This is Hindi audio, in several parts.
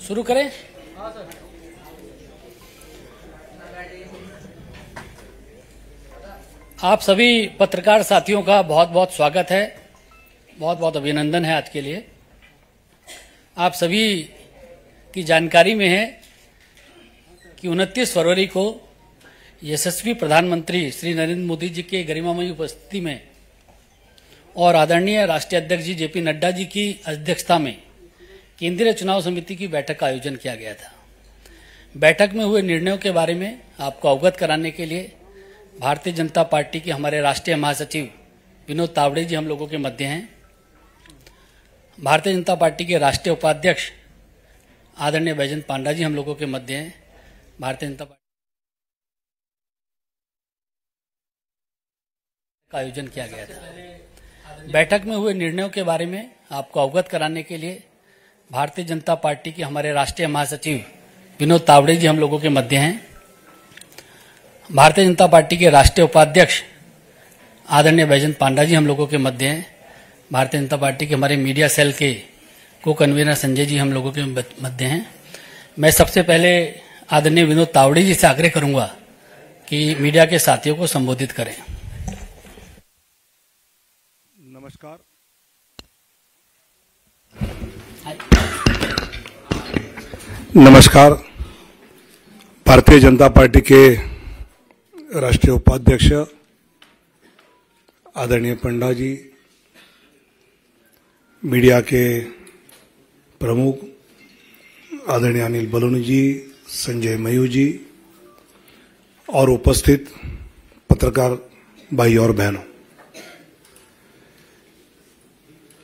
शुरू करें। आप सभी पत्रकार साथियों का बहुत बहुत स्वागत है, बहुत बहुत अभिनंदन है आज के लिए। आप सभी की जानकारी में है कि 29 फरवरी को यशस्वी प्रधानमंत्री श्री नरेंद्र मोदी जी के गरिमामयी उपस्थिति में और आदरणीय राष्ट्रीय अध्यक्ष जी जेपी नड्डा जी की अध्यक्षता में केंद्रीय चुनाव समिति की बैठक का आयोजन किया गया था। बैठक में हुए निर्णयों के बारे में आपको अवगत कराने के लिए भारतीय जनता पार्टी के हमारे राष्ट्रीय महासचिव विनोद तावड़े जी हम लोगों के मध्य हैं। भारतीय जनता पार्टी के राष्ट्रीय उपाध्यक्ष आदरणीय बैजयंत पांडा जी हम लोगों के मध्य हैं। भारतीय जनता पार्टी का आयोजन किया गया था। बैठक में हुए निर्णयों के बारे में आपको अवगत कराने के लिए भारतीय जनता पार्टी के हमारे राष्ट्रीय महासचिव विनोद तावड़े जी हम लोगों के मध्य हैं। भारतीय जनता पार्टी के राष्ट्रीय उपाध्यक्ष आदरणीय बैजयंत पांडा जी हम लोगों के मध्य हैं। भारतीय जनता पार्टी के हमारे मीडिया सेल के को कन्वीनर संजय जी हम लोगों के मध्य हैं। मैं सबसे पहले आदरणीय विनोद तावड़े जी से आग्रह करूंगा कि मीडिया के साथियों को संबोधित करें। नमस्कार। नमस्कार। भारतीय जनता पार्टी के राष्ट्रीय उपाध्यक्ष आदरणीय पंडा जी, मीडिया के प्रमुख आदरणीय अनिल बलूनी जी, संजय मयूर जी और उपस्थित पत्रकार भाई और बहनों,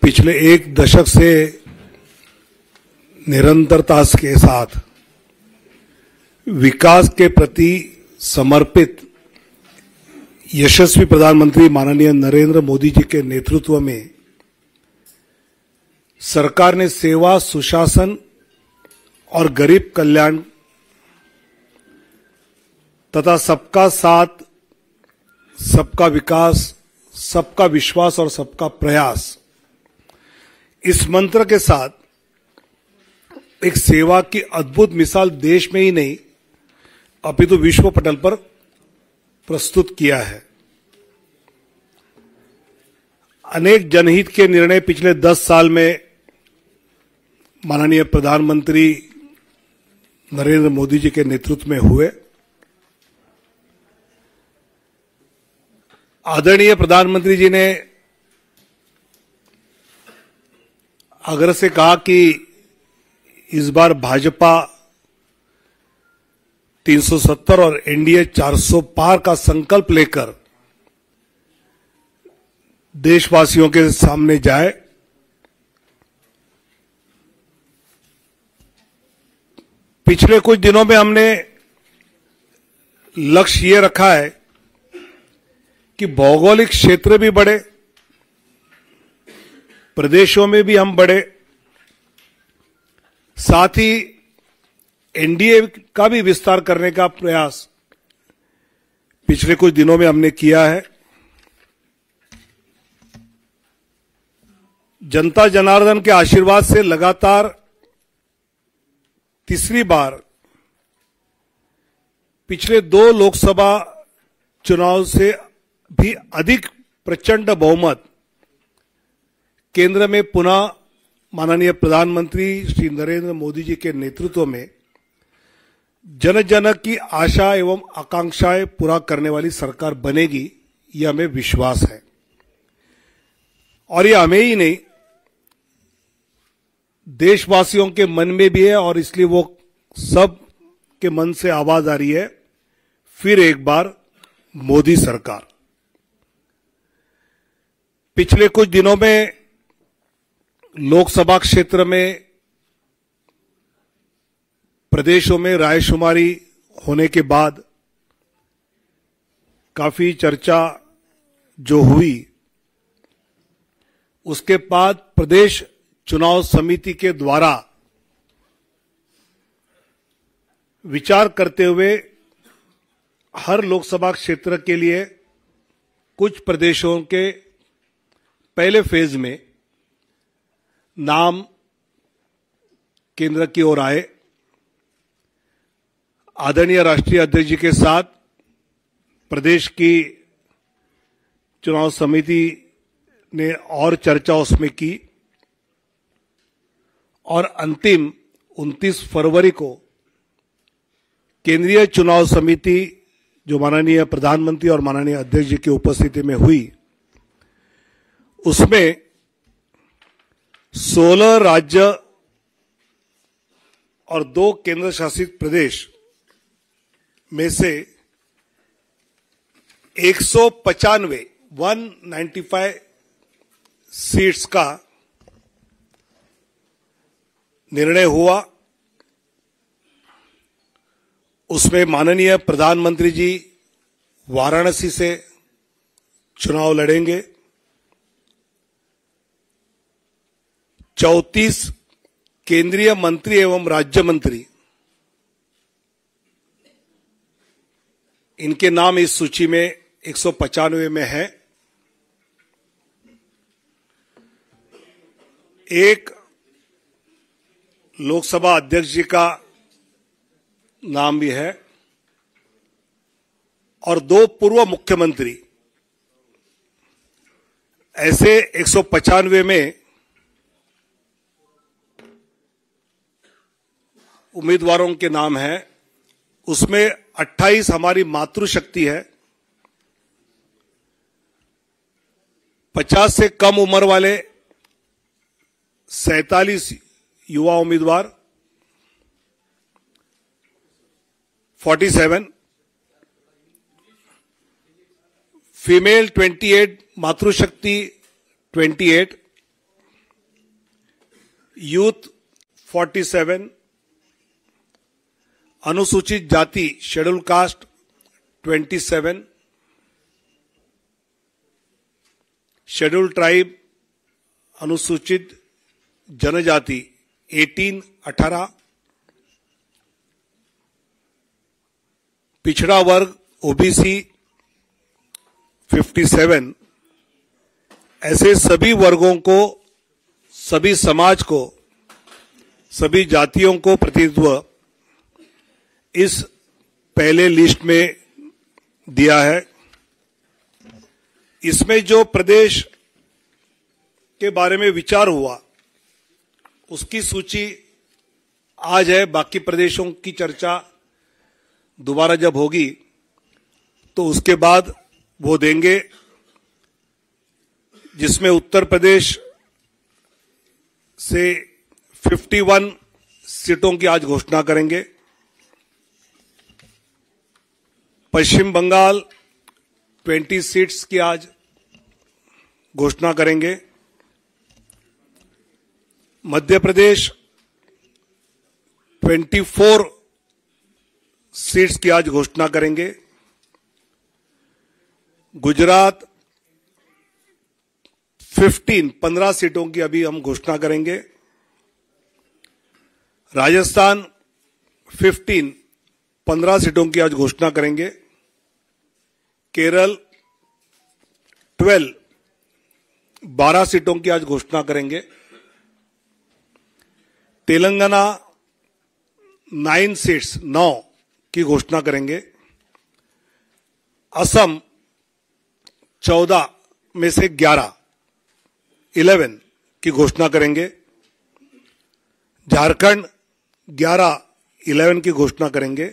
पिछले एक दशक से निरंतरता के साथ विकास के प्रति समर्पित यशस्वी प्रधानमंत्री माननीय नरेंद्र मोदी जी के नेतृत्व में सरकार ने सेवा, सुशासन और गरीब कल्याण तथा सबका साथ, सबका विकास, सबका विश्वास और सबका प्रयास, इस मंत्र के साथ एक सेवा की अद्भुत मिसाल देश में ही नहीं अपितु विश्व पटल पर प्रस्तुत किया है। अनेक जनहित के निर्णय पिछले 10 साल में माननीय प्रधानमंत्री नरेंद्र मोदी जी के नेतृत्व में हुए। आदरणीय प्रधानमंत्री जी ने आग्रह से कहा कि इस बार भाजपा 370 और एनडीए 400 पार का संकल्प लेकर देशवासियों के सामने जाए। पिछले कुछ दिनों में हमने लक्ष्य ये रखा है कि भौगोलिक क्षेत्र भी बढ़े, प्रदेशों में भी हम बढ़े, साथ ही एनडीए का भी विस्तार करने का प्रयास पिछले कुछ दिनों में हमने किया है। जनता जनार्दन के आशीर्वाद से लगातार तीसरी बार पिछले 2 लोकसभा चुनाव से भी अधिक प्रचंड बहुमत केंद्र में पुनः माननीय प्रधानमंत्री श्री नरेंद्र मोदी जी के नेतृत्व में जन जन की आशा एवं आकांक्षाएं पूरा करने वाली सरकार बनेगी, यह हमें विश्वास है। और यह हमें ही नहीं, देशवासियों के मन में भी है और इसलिए वो सब के मन से आवाज आ रही है, फिर एक बार मोदी सरकार। पिछले कुछ दिनों में लोकसभा क्षेत्र में प्रदेशों में रायशुमारी होने के बाद काफी चर्चा जो हुई, उसके बाद प्रदेश चुनाव समिति के द्वारा विचार करते हुए हर लोकसभा क्षेत्र के लिए कुछ प्रदेशों के पहले फेज में नाम केंद्र की ओर आए। आदरणीय राष्ट्रीय अध्यक्ष जी के साथ प्रदेश की चुनाव समिति ने और चर्चा उसमें की और अंतिम 29 फरवरी को केंद्रीय चुनाव समिति जो माननीय प्रधानमंत्री और माननीय अध्यक्ष जी की उपस्थिति में हुई, उसमें 16 राज्य और 2 केंद्र शासित प्रदेश में से 195 सीट्स का निर्णय हुआ। उसमें माननीय प्रधानमंत्री जी वाराणसी से चुनाव लड़ेंगे। 34 केंद्रीय मंत्री एवं राज्य मंत्री, इनके नाम इस सूची में 195 में है। एक लोकसभा अध्यक्ष जी का नाम भी है और 2 पूर्व मुख्यमंत्री। ऐसे 195 में उम्मीदवारों के नाम हैं। उसमें 28 हमारी मातृशक्ति है, 50 से कम उम्र वाले 47 युवा उम्मीदवार, 47 फीमेल 28, मातृशक्ति 28, यूथ 47, अनुसूचित जाति शेड्यूल कास्ट 27, शेड्यूल ट्राइब अनुसूचित जनजाति 18, पिछड़ा वर्ग ओबीसी 57। ऐसे सभी वर्गों को, सभी समाज को, सभी जातियों को प्रतिनिधित्व इस पहले लिस्ट में दिया है। इसमें जो प्रदेश के बारे में विचार हुआ उसकी सूची आज है। बाकी प्रदेशों की चर्चा दोबारा जब होगी तो उसके बाद वो देंगे, जिसमें उत्तर प्रदेश से 51 सीटों की आज घोषणा करेंगे। पश्चिम बंगाल 20 सीट्स की आज घोषणा करेंगे। मध्य प्रदेश 24 सीट्स की आज घोषणा करेंगे। गुजरात 15 सीटों की अभी हम घोषणा करेंगे। राजस्थान 15 सीटों की आज घोषणा करेंगे। केरल 12 सीटों की आज घोषणा करेंगे। तेलंगाना 9 सीट्स 9 की घोषणा करेंगे। असम 14 में से 11 की घोषणा करेंगे। झारखंड 11 की घोषणा करेंगे।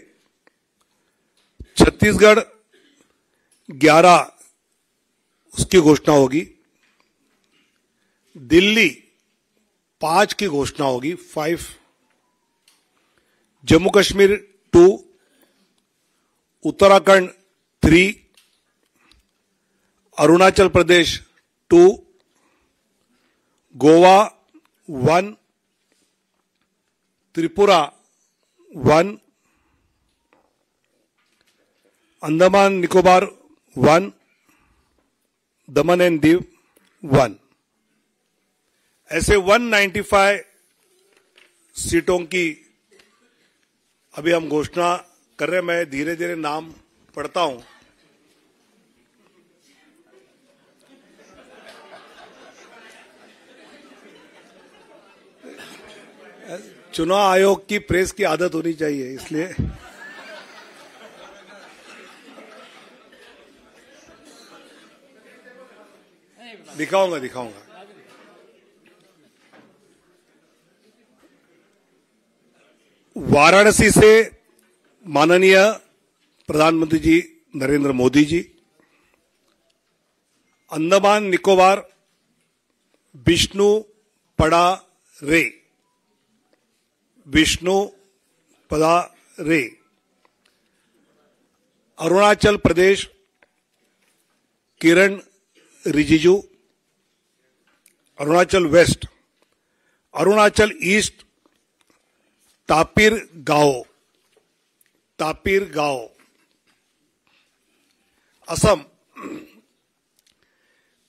छत्तीसगढ़ 11 उसकी घोषणा होगी। दिल्ली 5 की घोषणा होगी, 5। जम्मू कश्मीर 2, उत्तराखंड 3, अरुणाचल प्रदेश 2, गोवा 1, त्रिपुरा 1, अंडमान निकोबार 1, दमन एंड दीव 1। ऐसे 195 सीटों की अभी हम घोषणा कर रहे हैं। मैं धीरे धीरे नाम पढ़ता हूं। चुनाव आयोग की प्रेस की आदत होनी चाहिए, इसलिए दिखाऊंगा। वाराणसी से माननीय प्रधानमंत्री जी नरेंद्र मोदी जी, अंडमान निकोबार विष्णु पड़ा रे, अरुणाचल प्रदेश किरण रिजिजू, अरुणाचल वेस्ट, अरुणाचल ईस्ट तापिर गांव, असम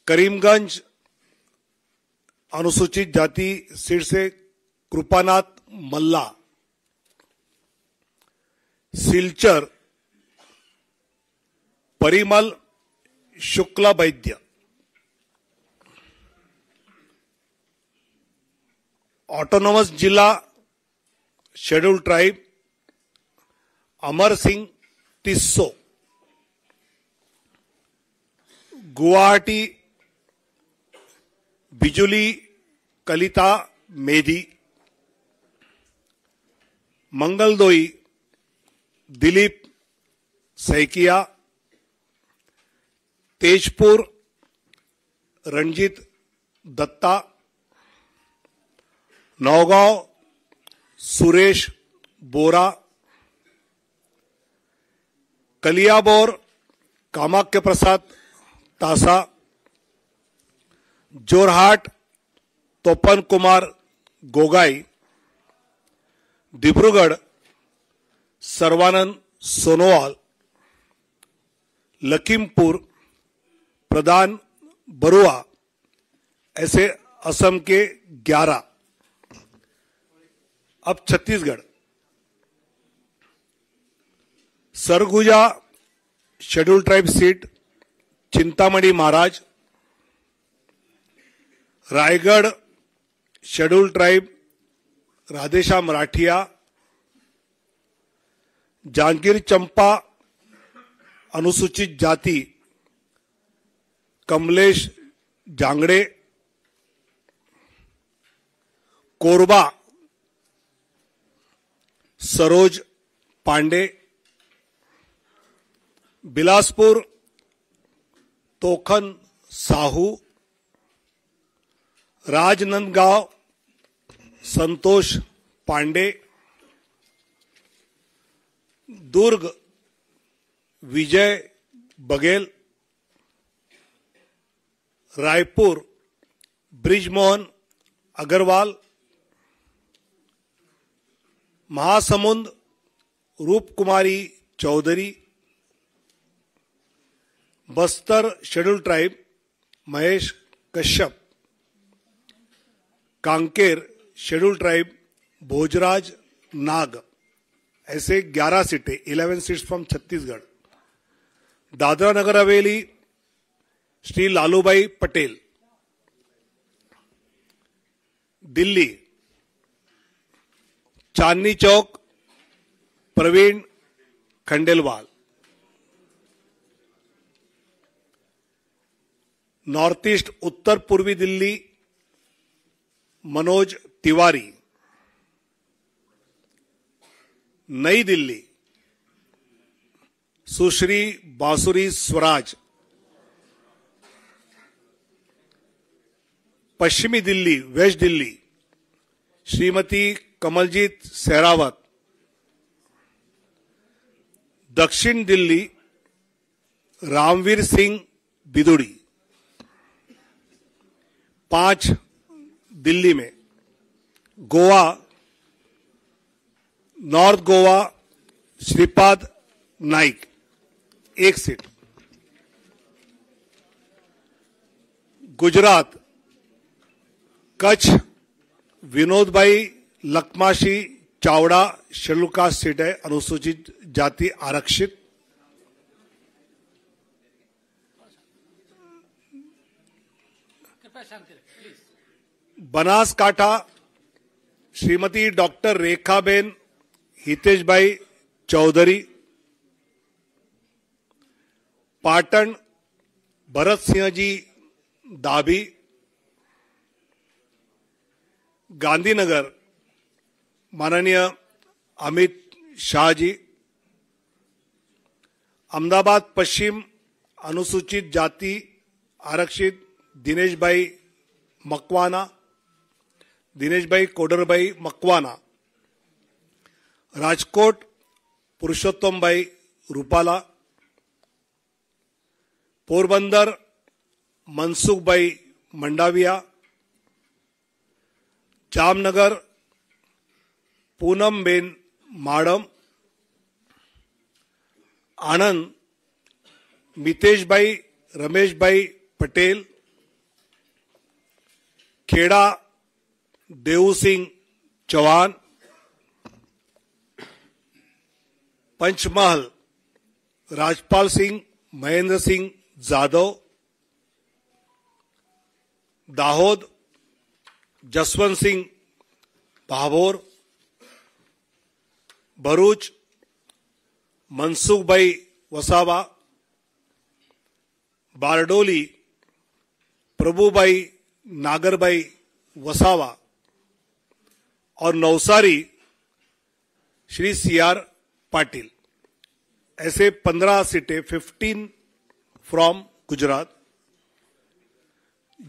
करीमगंज अनुसूचित जाति सीट से कृपानाथ मल्ला, सिलचर परिमल शुक्ला वैद्य, ऑटोनोमस जिला शेड्यूल ट्राइब अमर सिंह टिस्सो, गुवाहाटी बिजुली कलिता मेधी, मंगलदोई दिलीप सैकिया, तेजपुर रणजीत दत्ता, नौगांव सुरेश बोरा, कलियाबोर कामाख्य प्रसाद तासा, जोरहाट तोपन कुमार गोगाई, डिब्रूगढ़ सर्वानंद सोनोवाल, लखीमपुर प्रधान बरुआ, ऐसे असम के 11। अब Chhattisgarh, Surguja schedule tribe seat Chintamani Maharaj, Raigarh schedule tribe Radheshyam Rathiya, Janjgir Champa अनुसूचित जाति कमलेश जांगड़े, कोरबा सरोज पांडे, बिलासपुर तोखन साहू, राजनांदगांव संतोष पांडे, दुर्ग Vijay Baghel, Raipur Brijmohan Agrawal, Mahasamund Roop Kumari Chaudhary, Bastar schedule tribe Mahesh Kashyap, Kanker schedule tribe Bhojraj Nag, ऐसे 11 सीटें, 11 seats from Chhattisgarh. Dadra Nagar Haveli Shri Lalubhai Patel, Delhi Chandni Chowk Praveen Khandelwal, north east Uttar Purvi Delhi Manoj Tiwari, नई दिल्ली सुश्री बांसुरी स्वराज, पश्चिमी दिल्ली वेस्ट दिल्ली श्रीमती कमलजीत सहरावत, दक्षिण दिल्ली रामवीर सिंह बिदुड़ी, 5 दिल्ली में गोवा नॉर्थ गोवा श्रीपाद नाइक 1 सीट, गुजरात कच्छ विनोद भाई लखमाशी चावड़ा शेड्यूल कास्ट सीट है, अनुसूचित जाति आरक्षित, बनासकांठा श्रीमती डॉक्टर रेखाबेन हितेशभाई चौधरी, पाटण भरत सिंह जी दाभी, गांधीनगर माननीय अमित शाह जी, अहमदाबाद पश्चिम अनुसूचित जाति आरक्षित दिनेश भाई मकवाना, दिनेश भाई कोडरभाई मकवाना, राजकोट पुरुषोत्तम भाई रूपाला, पोरबंदर मनसुख भाई मंडाविया, जामनगर पूनम बेन माडम, आनंद मितेश भाई रमेश भाई पटेल, खेड़ा देव सिंह चौहान, पंचमहल राजपाल सिंह महेंद्र सिंह जाधव, दाहोद जसवंत सिंह भाभोर, भरूच मनसुख भाई वसावा, बारडोली प्रभुभाई नागरभाई वसावा और नवसारी श्री सीआर पाटिल। ऐसे 15 सीटें, 15 फ्रॉम गुजरात।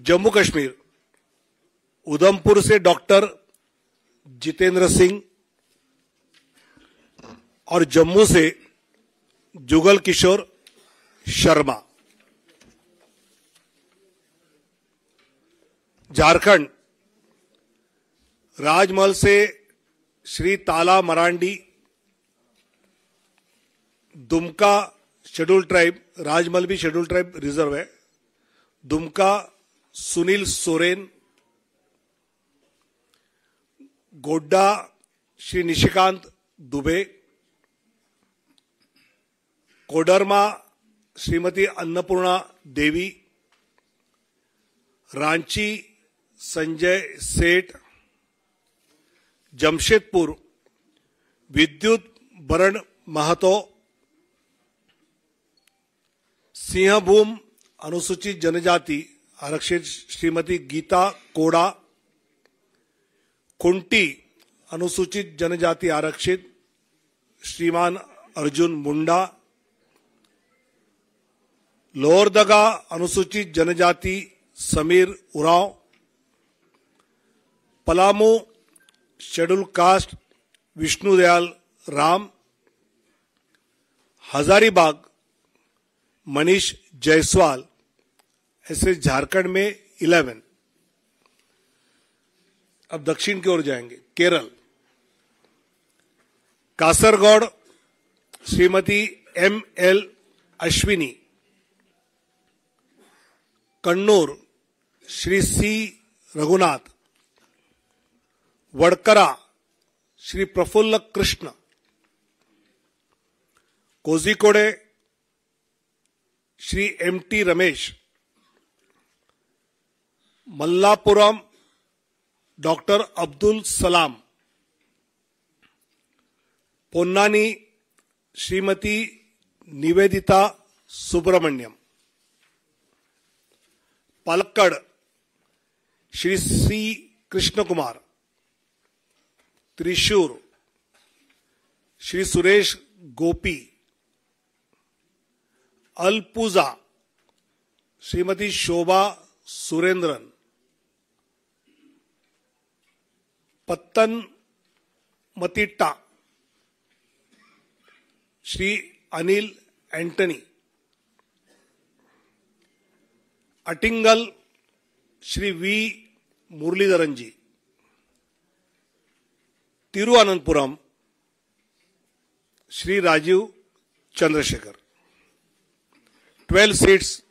जम्मू कश्मीर उधमपुर से डॉक्टर जितेंद्र सिंह और जम्मू से जुगल किशोर शर्मा। झारखंड राजमहल से श्री ताला मरांडी, दुमका शेड्यूल ट्राइब, राजमहल भी शेड्यूल ट्राइब रिजर्व है, दुमका सुनील सोरेन, गोड्डा श्री निशिकांत दुबे, कोडरमा श्रीमती अन्नपूर्णा देवी, रांची संजय सेठ, जमशेदपुर विद्युत बरण महतो, सिंहभूम अनुसूचित जनजाति आरक्षित श्रीमती गीता कोड़ा, कुंटी अनुसूचित जनजाति आरक्षित श्रीमान अर्जुन मुंडा, लोहरदगा अनुसूचित जनजाति समीर उरांव, पलामू शेड्यूल कास्ट विष्णुदयाल राम, हजारीबाग मनीष जायसवाल। ऐसे झारखंड में 11। अब दक्षिण की ओर जाएंगे। Kerala Kasaragod Shrimati ML. Ashwini, Kannur Shri C Raghunath, Vadakara Shri Praphulla Krishna, Kozhikode Shri MT. Ramesh, Malappuram doctor Abdul Salam, Ponnani Shrimati Nivedita Subramaniam, Palakkad Shri C Krishna Kumar, Thrissur Shri Suresh Gopi, Alappuzha Shrimati Shobha Surendran, Pathanamthitta Shri Anil Antony, Attingal Shri V Muraleedharan ji, Thiruvananthapuram Shri Rajeev Chandrasekhar. 12 seats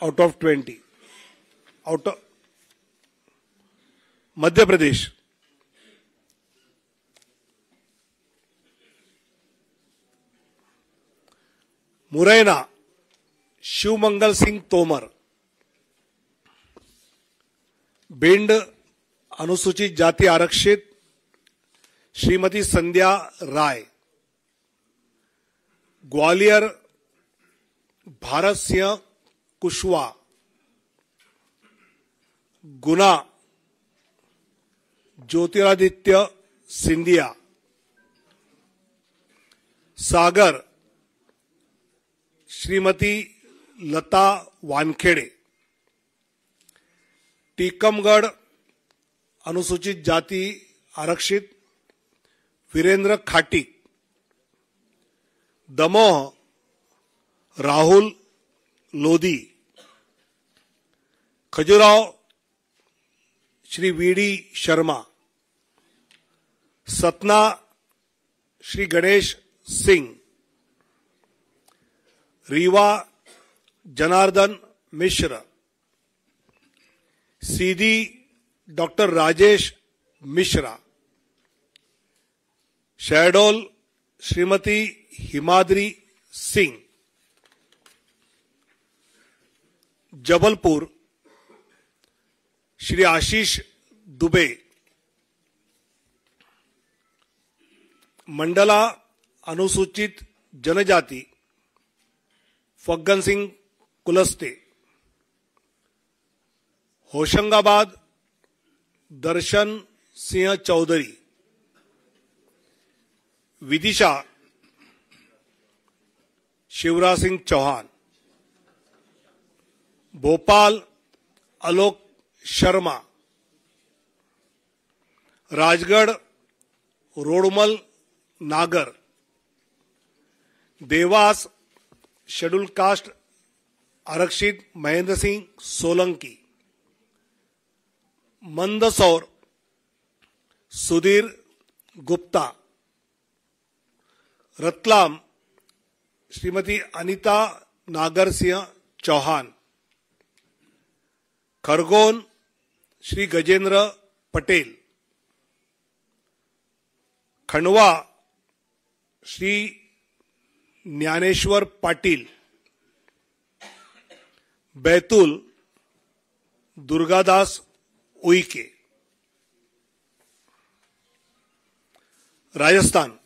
out of 20। Out of Madhya Pradesh Morena Shivmangal Singh Tomar, Bhind अनुसूचित जाति आरक्षित श्रीमती संध्या राय, ग्वालियर भारत सिंह कुशवाहा, गुना ज्योतिरादित्य सिंधिया, सागर श्रीमती लता वानखेड़े, टीकमगढ़ अनुसूचित जाति आरक्षित वीरेंद्र खाटिक, दमोह राहुल लोधी, खजुराहो श्री वीडी शर्मा, सतना श्री गणेश सिंह, रीवा जनार्दन मिश्र, सीधी डॉक्टर राजेश मिश्रा, शहडोल श्रीमती हिमाद्री सिंह, जबलपुर श्री आशीष दुबे, मंडला अनुसूचित जनजाति फग्गन सिंह कुलस्ते, होशंगाबाद दर्शन सिंह चौधरी, विदिशा शिवराज सिंह चौहान, भोपाल आलोक शर्मा, राजगढ़ रोडमल नागर, देवास शेड्यूल कास्ट आरक्षित महेंद्र सिंह सोलंकी, मंदसौर सुधीर गुप्ता, रतलाम श्रीमती अनीता नागर सिंह चौहान, खरगोन श्री गजेंद्र पटेल, खंडवा श्री ज्ञानेश्वर पाटिल, बैतूल दुर्गादास उइके, राजस्थान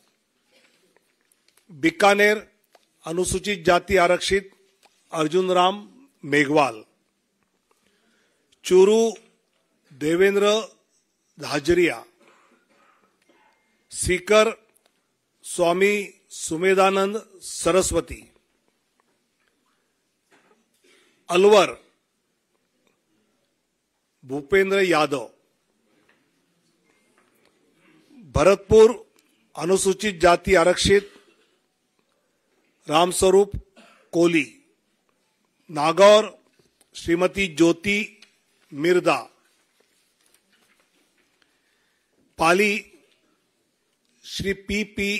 बीकानेर अनुसूचित जाति आरक्षित अर्जुन राम मेघवाल, चूरू देवेंद्र धाजरिया, सीकर स्वामी सुमेधानंद सरस्वती, अलवर भूपेंद्र यादव, भरतपुर अनुसूचित जाति आरक्षित Ramswaroop Koli, Nagaur Shrimati Jyoti Mirdha, Pali Shri P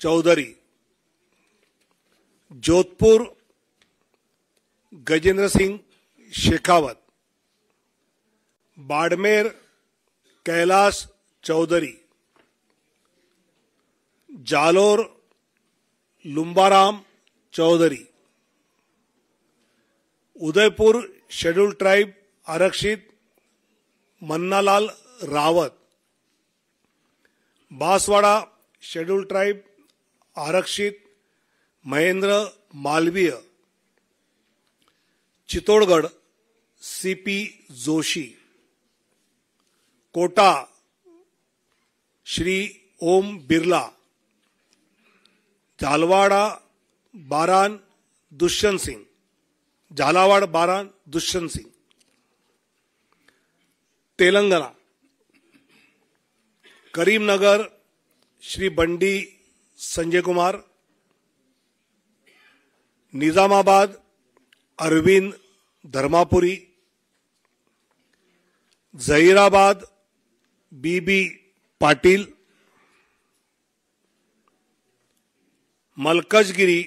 Chaudhary, Jodhpur Gajendra Singh Shekhawat, Barmer Kailash Chaudhary, Jalore Lumbaram Chaudhary, Udaipur schedule tribe आरक्षित मन्नालाल रावत, बांसवाड़ा शेड्यूल ट्राइब आरक्षित Mahendra Malviya, Chittorgarh CP Joshi, Kota Shri Om Birla, Jhalawar Baran Dushyant Singh, Telangana Karimnagar Shri Bandi Sanjay Kumar, Nizamabad Arvind Dharmapuri, Zaheerabad BB Patil, Malkajgiri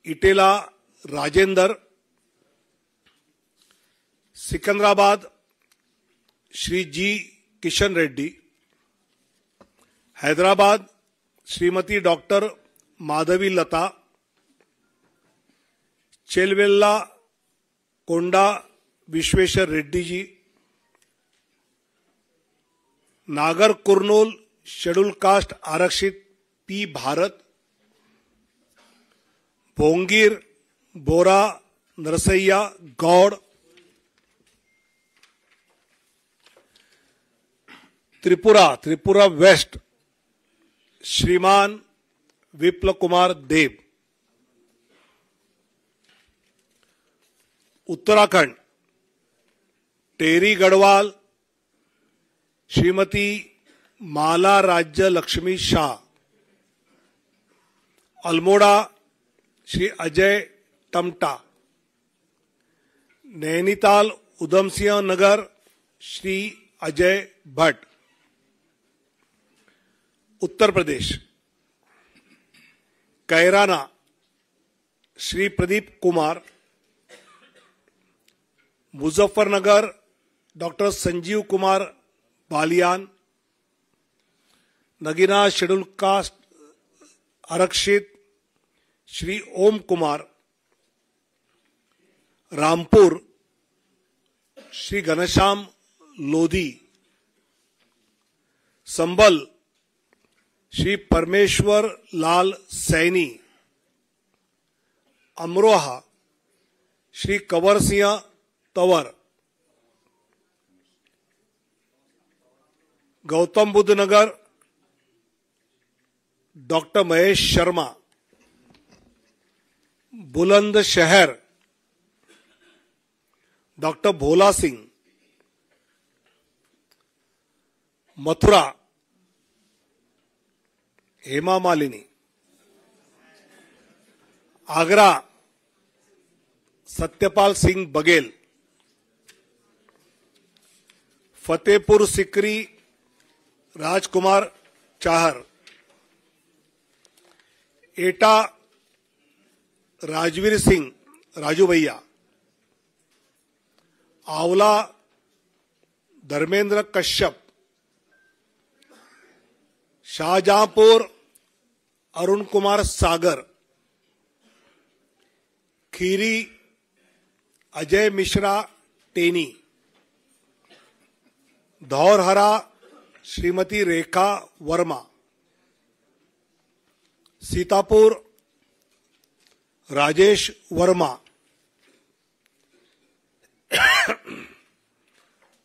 Etela Rajender, Secunderabad Shri G Kishan Reddy, Hyderabad Shrimati doctor Madhavi लता, चेलवेल्ला कोंडा विश्वेश्वर रेड्डी जी, नागर कुर्नूल शेड्यूल कास्ट आरक्षित पी भारत, भोंगीर बोरा नरसैया गौड़, त्रिपुरा वेस्ट श्रीमान विप्लव कुमार देव, उत्तराखंड टेरी Garhwal Shrimati Mala Rajya Lakshmi Shah, Almora Shri Ajay Tamta, Nainital Udham Singh Nagar Shri Ajay Bhatt, Uttar Pradesh Kairana Shri Pradeep Kumar, Muzaffarnagar doctor Sanjeev Kumar Balyan, Nagina schedule caste आरक्षित श्री ओम Kumar, Rampur Shri Ghanshyam Lodhi, Sambhal Shri Parmeshwar Lal Saini, Amroha Shri Kanwar Singh Tanwar, Gautam Buddh Nagar doctor Mahesh Sharma, Bulandshahr doctor Bhola Singh, Mathura Hema Malini, Agra Satyapal Singh Baghel, Fatehpur Sikri Rajkumar Chahar, Etah Rajveer Singh Raju Bhaiya, Aonla Dharmendra Kashyap, Shahjahanpur Arun Kumar Sagar, Kheri Ajay Mishra Teni, Dhaurahra Shrimati Rekha Verma, Sitapur Rajesh Verma,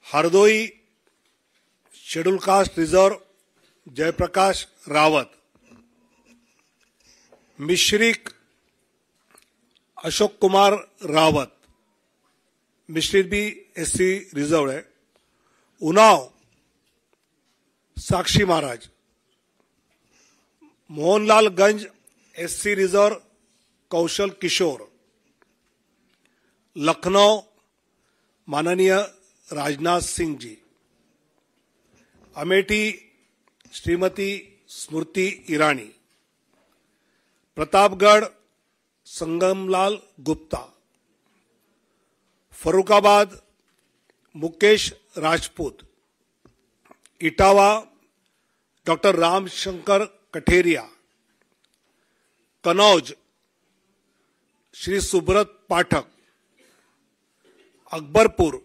Hardoi schedule caste reserve Jaiprakash Rawat, Misrikh Ashok Kumar Rawat, Mishrit भी एससी रिजर्व है, उन्नाव साक्षी महाराज, मोहनलालगंज एससी रिजर्व कौशल किशोर, लखनऊ माननीय राजनाथ सिंह जी, अमेठी श्रीमती स्मृति ईरानी, प्रतापगढ़ संगमलाल गुप्ता, फरुखाबाद मुकेश राजपूत, इटावा डॉक्टर रामशंकर कठेरिया, कनौज श्री सुब्रत पाठक, अकबरपुर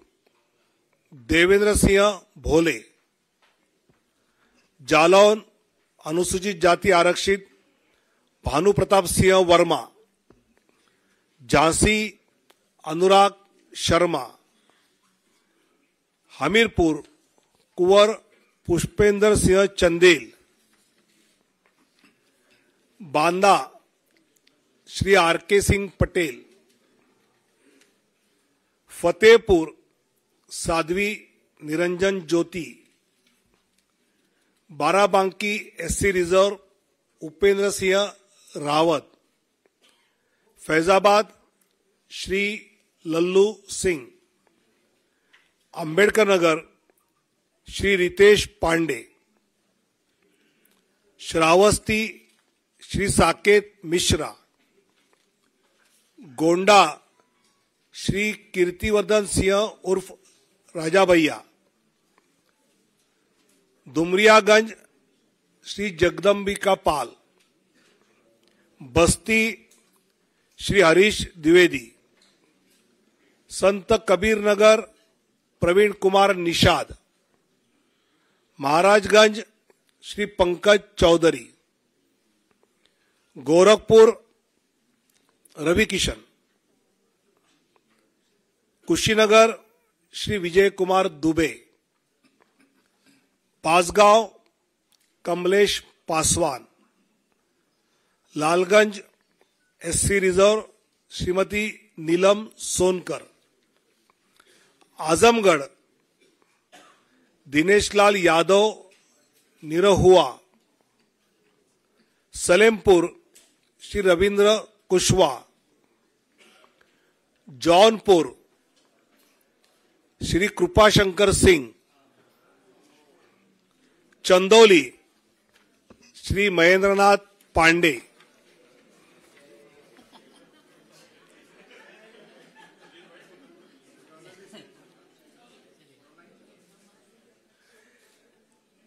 देवेंद्र सिंह भोले, जालौन अनुसूचित जाति आरक्षित भानु प्रताप सिंह वर्मा, झांसी अनुराग शर्मा, हमीरपुर कुंवर Pushpendra Singh Chandel, Banda Shri R K. Singh Patel, Fatehpur Sadhvi Niranjan Jyoti, Barabanki SC reserve Upendra Singh Rawat, Faizabad Shri Lallu Singh, Ambedkar Nagar Shri Ritesh Pandey, Shravasti Shri Saket Mishra, Gonda Shri Kirtivardhan Singh उर्फ राजा भैया, दुमरियागंज श्री जगदम्बिका पाल, बस्ती Shri Harish Dwivedi, Sant Kabir Nagar Praveen Kumar Nishad, Maharajganj Shri Pankaj Chaudhary, Gorakhpur Ravi Kishan, Kushinagar Shri Vijay Kumar Dubey, Pasgaon Kamlesh Paswan, Lalganj SC reserve Shrimati Neelam Sonkar, Azamgarh Dineshlal Yadav Nirahua, Salempur Shri Ravindra Kushwaha, Jaunpur Shri Kripashankar Singh, Chandauli Shri Mahendranath Pandey,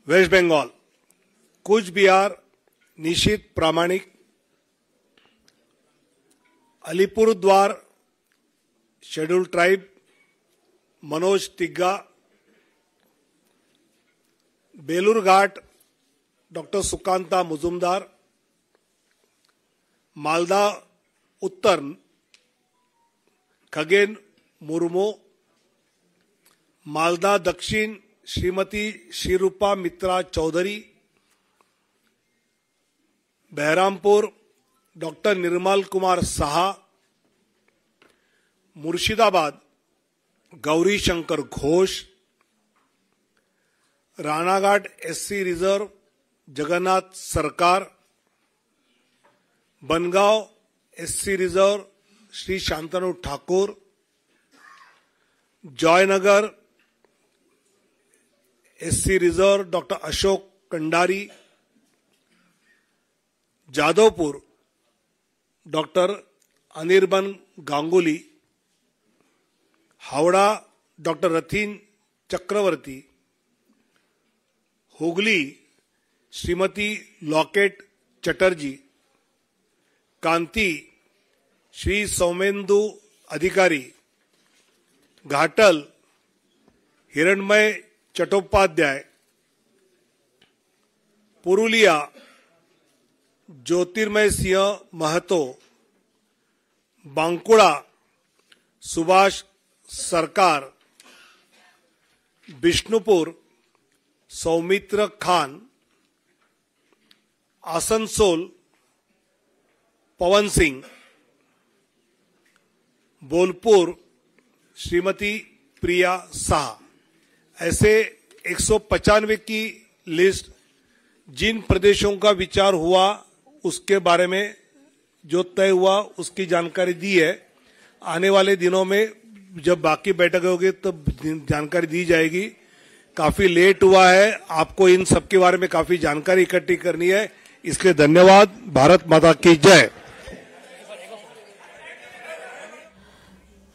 West Bengal Cooch Behar Nisith Pramanik, Alipurduar scheduled tribe Manoj Tigga, Balurghat doctor Sukanta Majumdar, Malda Uttar Khagen Murmu, Malda Dakshin Shrimati Sreerupa मित्रा Chaudhary, Baharampur doctor Nirmal Kumar Saha, Murshidabad Gouri Shankar Ghosh, Ranaghat SC reserve Jagannath Sarkar, Bangaon SC reserve Shri Shantanu Thakur, Jaynagar SC reserve doctor Ashok Kandari, Jadavpur doctor Anirban Ganguly, Howrah doctor Rathin Chakraborty, Hooghly Shrimati Locket Chatterjee, Kanthi Shri Soumendu Adhikari, Ghatal हिरणमय चट्टोपाध्याय, पुरुलिया ज्योतिर्मय सिंह महतो, बांकुड़ा सुभाष सरकार, बिष्णुपुर सौमित्र खान, आसनसोल पवन सिंह, बोलपुर श्रीमती प्रिया साहा। ऐसे 195 की लिस्ट जिन प्रदेशों का विचार हुआ उसके बारे में जो तय हुआ उसकी जानकारी दी है। आने वाले दिनों में जब बाकी बैठक होगी तब जानकारी दी जाएगी। काफी लेट हुआ है, आपको इन सब के बारे में काफी जानकारी इकट्ठी करनी है, इसलिए धन्यवाद। भारत माता की जय।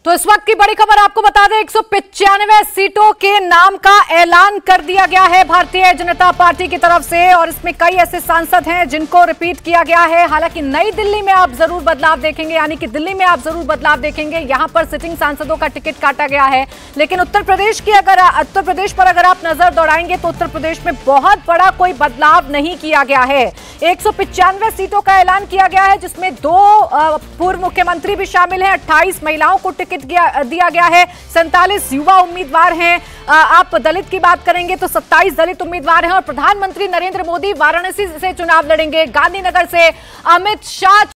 तो इस वक्त की बड़ी खबर आपको बता दें, 195 सीटों के नाम का ऐलान कर दिया गया है भारतीय जनता पार्टी की तरफ से, और इसमें कई ऐसे सांसद हैं जिनको रिपीट किया गया है। हालांकि नई दिल्ली में आप जरूर बदलाव देखेंगे, यानी कि दिल्ली में आप जरूर बदलाव देखेंगे, यहां पर सिटिंग सांसदों का टिकट काटा गया है। लेकिन उत्तर प्रदेश पर अगर आप नजर दौड़ाएंगे तो उत्तर प्रदेश में बहुत बड़ा कोई बदलाव नहीं किया गया है। 195 सीटों का ऐलान किया गया है, जिसमें 2 पूर्व मुख्यमंत्री भी शामिल हैं, 28 महिलाओं को टिकट दिया गया है, 47 युवा उम्मीदवार हैं। आप दलित की बात करेंगे तो 27 दलित उम्मीदवार हैं, और प्रधानमंत्री नरेंद्र मोदी वाराणसी से चुनाव लड़ेंगे, गांधीनगर से अमित शाह